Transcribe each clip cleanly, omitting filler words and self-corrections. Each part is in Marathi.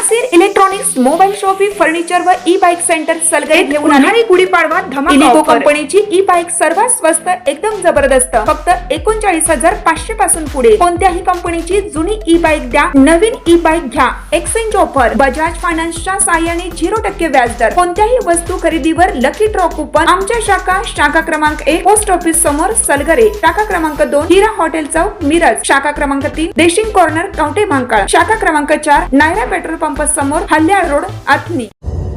Nasir electronics mobile shoppe furniture व ई बाईक सेंटर सलगरे घेऊन उन्हाळी गुढीपाडवा धमाका इलिको कंपनीची ई बाईक सर्वात स्वस्त एकदम जबरदस्त फक्त 39,500 पासून पुढे कोणत्याही कंपनीची जुनी ई बाईक द्या नवीन ई बाईक घ्या एक्सचेंज ऑफर बजाज फायनान्सच्या साहाय्याने 0% व्याजदर कोणत्याही वस्तू खरेदीवर लकी ड्रॉ कुपन आमच्या शाखा क्रमांक 1 पोस्ट ऑफिस समोर सलगरे शाखा क्रमांक 2 हिरा हॉटेल चौक मिरज शाखा क्रमांक 3 देशिंग कॉर्नर कवठे महांकाळ शाखा क्रमांक 4 नायरा पेट्रोल पंप समोर हल्याळ रोड आथनी।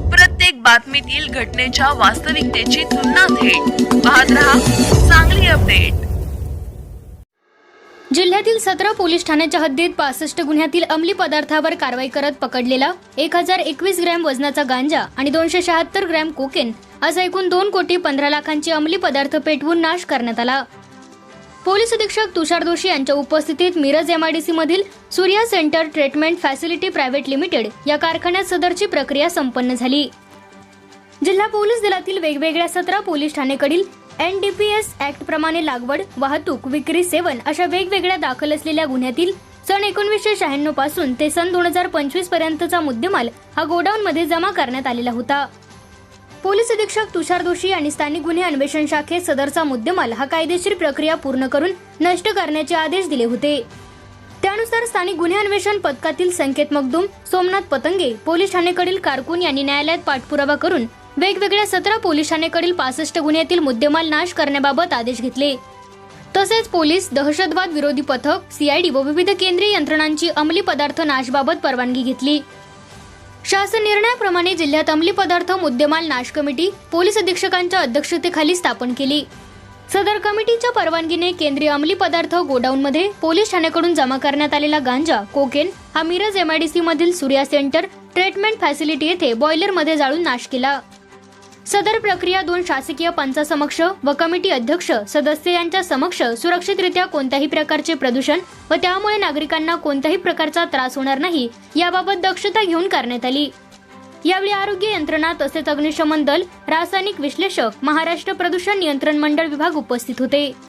प्रत्येक बातमीतील घटनेच्या वास्तविकतेची तुलना थेट पाहत रहा चांगली अपडेट। जिल्ह्यातील 17 पोलीस ठाण्याच्या हद्दीत 65 गुन्ह्यातील अंमली पदार्थावर कारवाई करत पकडलेला 1021 ग्रॅम वजनाचा गांजा आणि 276 ग्रॅम कोकेन असा एकूण 2 कोटी 15 लाखांचे अंमली पदार्थ पेटवून नाश करण्यात आला। पोलीस अधीक्षक तुषार दोशी यांच्या उपस्थितीत मिरज एमआयडीसी मधील Surya centre treatment facility private limited या कारखान्यात सदरची प्रक्रिया संपन्न झाली। जिल्हा पोलीस दलातील वेगवेगळ्या 17 पोलीस ठाणेकडील NDPS ऍक्ट प्रमाणे लागवड, वाहतूक, विक्री, सेवन अशा वेगवेगळ्या दाखल असलेल्या गुन्ह्यातील सन 1996 पासून ते सन 2025 पर्यंतचा मुद्देमाल हा गोडाऊन मध्ये जमा करण्यात आलेला होता। पोलीस अधीक्षक तुषार दोशी यांनी स्थानिक गुन्हे अन्वेषण शाखेत सदरचा मुद्देमाल हा कायदेशीर प्रक्रिया पूर्ण करून नष्ट करण्याचे आदेश दिले होते। त्यानुसार स्थानिक गुन्हे अन्वेषण पथकातील संकेत मगदूम, सोमनाथ पतंगे, पोलीस ठाणेकडील कारकून यांनी न्यायालयात पाठपुरावा करून वेगवेगळ्या 17 पोलीस ठाणेकडील 65 गुन्ह्यातील मुद्देमाल नाश करण्याबाबत आदेश घेतले। तसेच पोलीस, दहशतवाद विरोधी पथक, CID व विविध केंद्रीय यंत्रणांची अंमली पदार्थ नाशबाबत परवानगी घेतली। शासन निर्णयाप्रमाणे जिल्ह्यात अंमली पदार्थ मुद्देमाल नाश कमिटी पोलीस अधीक्षकांच्या अध्यक्षतेखाली स्थापन केली। सदर कमिटीच्या परवानगीने केंद्रीय अंमली पदार्थ गोडाऊनमध्ये पोलीस ठाण्याकडून जमा करण्यात आलेला गांजा, कोकेन हा मिरज MIDC मधील सूर्या सेंटर ट्रीटमेंट फॅसिलिटी येथे बॉयलरमध्ये जाळून नाश केला। सदर प्रक्रिया 2 शासकीय पंचासमक्ष व कमिटी अध्यक्ष सदस्य यांच्या समक्ष सुरक्षितरित्या कोणत्याही प्रकारचे प्रदूषण व त्यामुळे नागरिकांना कोणत्याही प्रकारचा त्रास होणार नाही याबाबत दक्षता घेऊन करण्यात आली। यावेळी आरोग्य यंत्रणा तसेच अग्निशमन दल, रासायनिक विश्लेषक, महाराष्ट्र प्रदूषण नियंत्रण मंडळ विभाग उपस्थित होते।